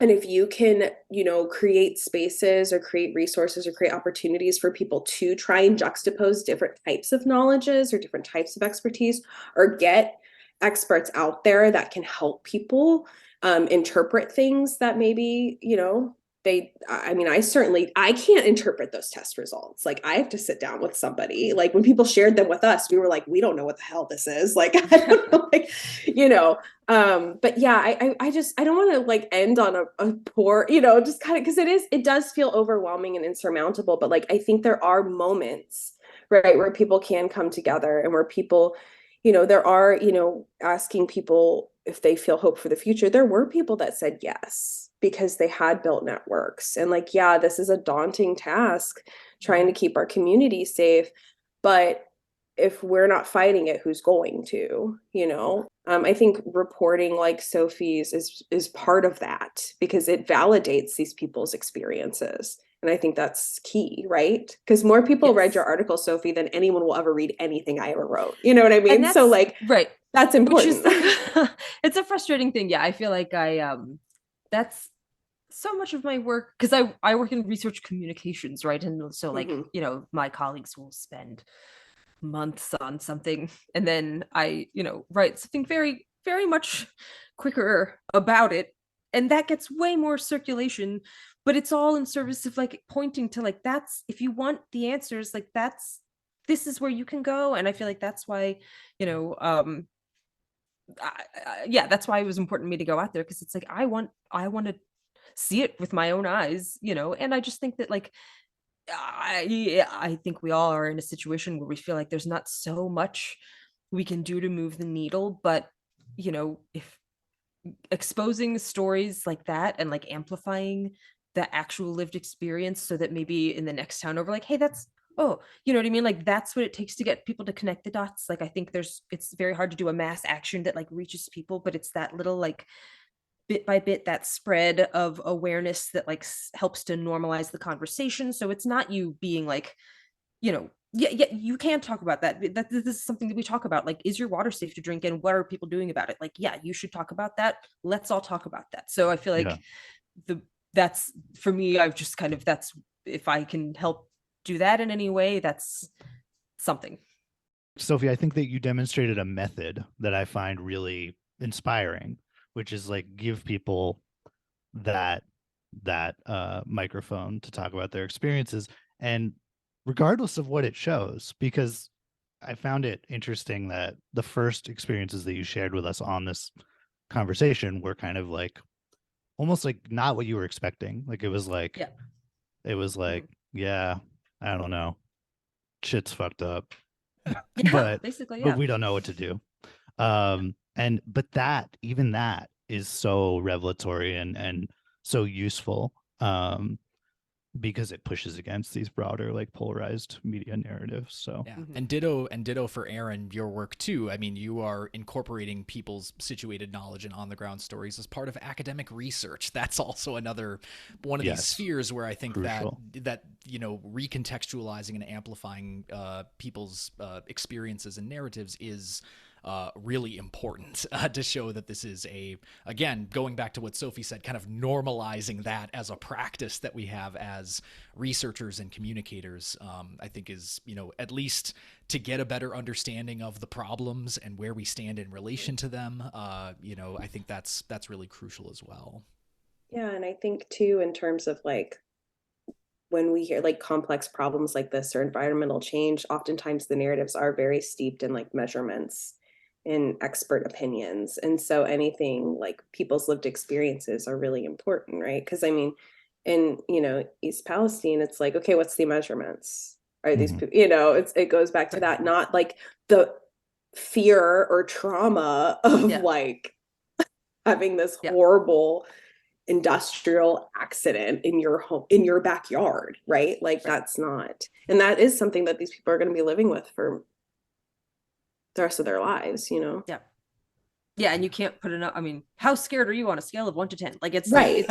and if you can, you know, create spaces or create resources or create opportunities for people to try and juxtapose different types of knowledges or different types of expertise, or get experts out there that can help people interpret things that maybe, you know, I can't interpret those test results. Like, I have to sit down with somebody. Like, when people shared them with us, we were like, we don't know what the hell this is. Like, I don't know, like, but yeah, I don't want to like end on a poor, just kind of, because it does feel overwhelming and insurmountable. But like, I think there are moments, right, where people can come together, and where people, there are, asking people if they feel hope for the future. There were people that said yes, because they had built networks. And like, yeah, this is a daunting task, trying to keep our community safe. But if we're not fighting it, who's going to, I think reporting like Sophie's is part of that, because it validates these people's experiences. And I think that's key, right? Because more people read your article, Sophie, than anyone will ever read anything I ever wrote. You know what I mean? So like, right. That's important. Which is it's a frustrating thing. Yeah, I feel like that's so much of my work, because I work in research communications, right? And so like, my colleagues will spend months on something, and then I, write something very, very much quicker about it. And that gets way more circulation, but it's all in service of like pointing to like, that's, if you want the answers, like this is where you can go. And I feel like that's why, that's why it was important to me to go out there, because it's like I want to see it with my own eyes, and I just think that like I think we all are in a situation where we feel like there's not so much we can do to move the needle, but if exposing stories like that and like amplifying the actual lived experience, so that maybe in the next town over, like, hey, that's, oh, you know what I mean? Like, that's what it takes to get people to connect the dots. Like, I think it's very hard to do a mass action that like reaches people, but it's that little like bit by bit, that spread of awareness that like helps to normalize the conversation. So it's not you being like, yeah, you can talk about that. This is something that we talk about. Like, is your water safe to drink, and what are people doing about it? Like, yeah, you should talk about that. Let's all talk about that. So I feel like that's for me. I've just kind of, that's, if I can help do that in any way, that's something. Sophie, I think that you demonstrated a method that I find really inspiring, which is like give people that microphone to talk about their experiences, and regardless of what it shows, because I found it interesting that the first experiences that you shared with us on this conversation were kind of like almost like not what you were expecting. Like it was like yeah, I don't know, shit's fucked up. but basically, but we don't know what to do. But that is so revelatory and so useful, because it pushes against these broader like polarized media narratives. So yeah. And ditto for Erin, your work too. I mean, you are incorporating people's situated knowledge and on the ground stories as part of academic research. That's also another one of these spheres where I think crucial. that recontextualizing and amplifying people's experiences and narratives is really important to show that this is again, going back to what Sophie said, kind of normalizing that as a practice that we have as researchers and communicators, I think is, at least to get a better understanding of the problems and where we stand in relation to them. I think that's really crucial as well. Yeah. And I think too, in terms of like, when we hear like complex problems like this or environmental change, oftentimes the narratives are very steeped in like measurements, in expert opinions. And so anything like people's lived experiences are really important, right? Because I mean, in, East Palestine, it's like, okay, what's the measurements? Are these, it goes back to that, not like the fear or trauma of like having this horrible industrial accident in your home, in your backyard, right? Like that's not, and that is something that these people are going to be living with for the rest of their lives, Yeah, and you can't put enough. I mean, how scared are you on a scale of 1 to 10? Like it's right.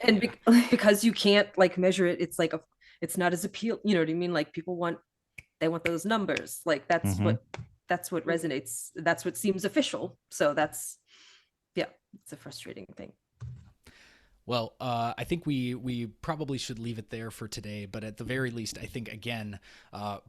And because you can't like measure it, it's like it's not as appeal. You know what I mean? Like people want those numbers. Like that's what resonates. That's what seems official. So it's a frustrating thing. Well, I think we probably should leave it there for today. But at the very least, I think, again,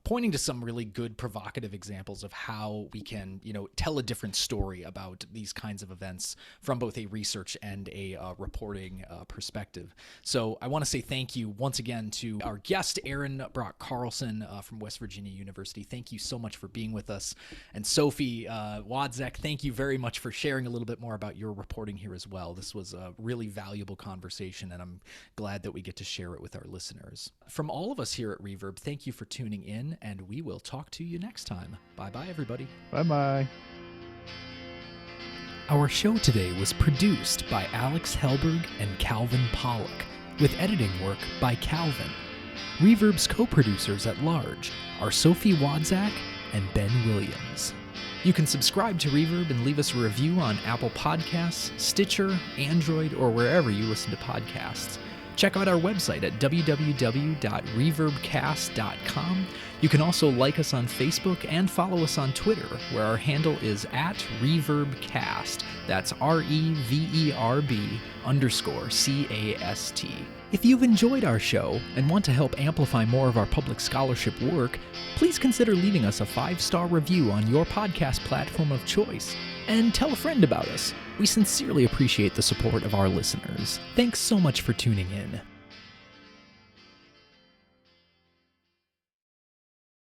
pointing to some really good provocative examples of how we can, tell a different story about these kinds of events from both a research and a reporting perspective. So I want to say thank you once again to our guest, Erin Brock Carlson from West Virginia University. Thank you so much for being with us. And Sophie Wodzak, thank you very much for sharing a little bit more about your reporting here as well. This was a really valuable conversation, and I'm glad that we get to share it with our listeners. From all of us here at Reverb, thank you for tuning in, and we will talk to you next time. Bye-bye, everybody. Bye-bye. Our show today was produced by Alex Helberg and Calvin Pollock, with editing work by Calvin. Reverb's co-producers at large are Sophie Wodzak and Ben Williams. You can subscribe to Reverb and leave us a review on Apple Podcasts, Stitcher, Android, or wherever you listen to podcasts. Check out our website at www.reverbcast.com. You can also like us on Facebook and follow us on Twitter, where our handle is @ReverbCast. That's REVERB_CAST. If you've enjoyed our show and want to help amplify more of our public scholarship work, please consider leaving us a 5-star review on your podcast platform of choice. And tell a friend about us. We sincerely appreciate the support of our listeners. Thanks so much for tuning in.